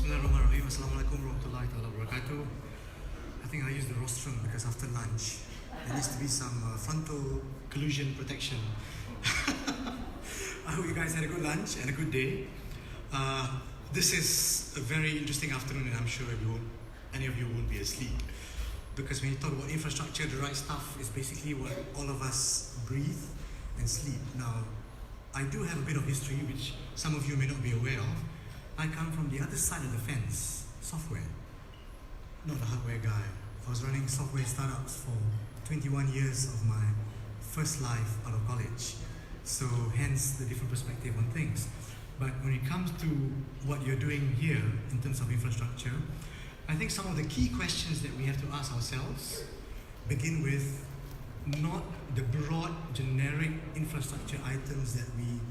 Bismillahirrahmanirrahim. Assalamualaikum warahmatullahi wabarakatuh. I think I use the rostrum because after lunch there needs to be some frontal collusion protection. I hope you guys had a good lunch and a good day. This is a very interesting afternoon, and I'm sure any of you won't be asleep. Because when you talk about infrastructure, the right stuff is basically what all of us breathe and sleep. Now, I do have a bit of history, which some of you may not be aware of. I come from the other side of the fence, software. Not a hardware guy. I was running software startups for 21 years of my first life out of college. So hence the different perspective on things. But when it comes to what you're doing here in terms of infrastructure, I think some of the key questions that we have to ask ourselves begin with not the broad, generic infrastructure items that we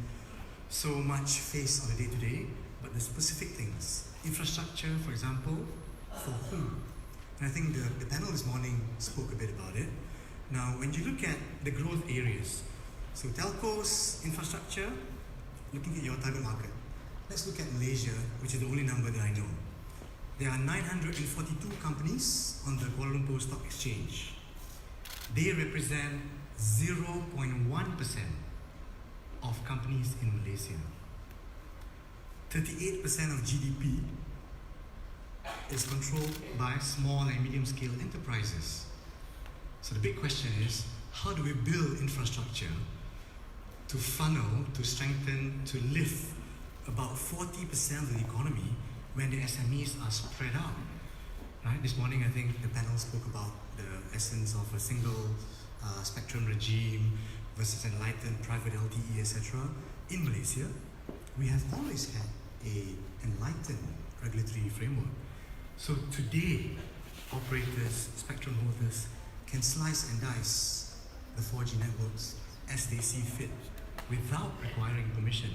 so much face on a day-to-day, but the specific things. Infrastructure, for example, for whom? And I think the panel this morning spoke a bit about it. Now, when you look at the growth areas, so telcos, infrastructure, looking at your target market. Let's look at Malaysia, which is the only number that I know. There are 942 companies on the Kuala Lumpur Stock Exchange. They represent 0.1% of companies in Malaysia. 38% of GDP is controlled by small and medium-scale enterprises. So the big question is, how do we build infrastructure to funnel, to strengthen, to lift about 40% of the economy when the SMEs are spread out? Right? This morning, I think the panel spoke about the essence of a single spectrum regime versus enlightened private LTE, etc. In Malaysia, we have always had an enlightened regulatory framework. So today, operators, spectrum holders can slice and dice the 4G networks as they see fit without requiring permission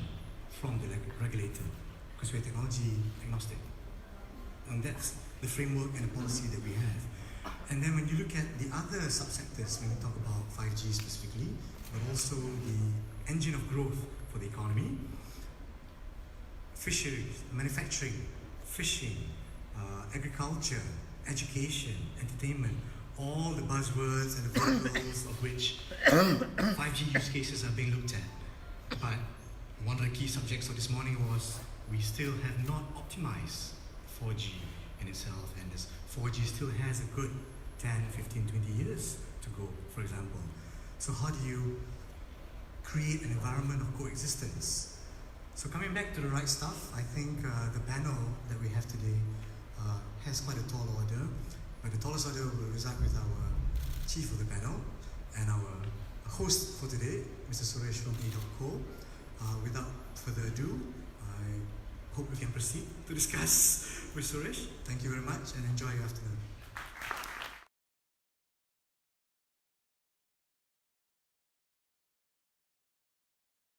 from the regulator, because we're technology agnostic. And that's the framework and the policy that we have. And then when you look at the other subsectors, when we talk about 5G specifically, but also the engine of growth for the economy, fisheries, manufacturing, fishing, agriculture, education, entertainment, all the buzzwords and the verticals of which 5G use cases are being looked at. But one of the key subjects of this morning was we still have not optimized 4G in itself, and this 4G still has a good 10, 15, 20 years to go, for example. So how do you create an environment of coexistence? So coming back to the right stuff, I think the panel that we have today has quite a tall order, but the tallest order will reside with our chief of the panel and our host for today, Mr. Suresh from EDOTCO. Without further ado, I hope we can proceed to discuss with Suresh. Thank you very much and enjoy your afternoon.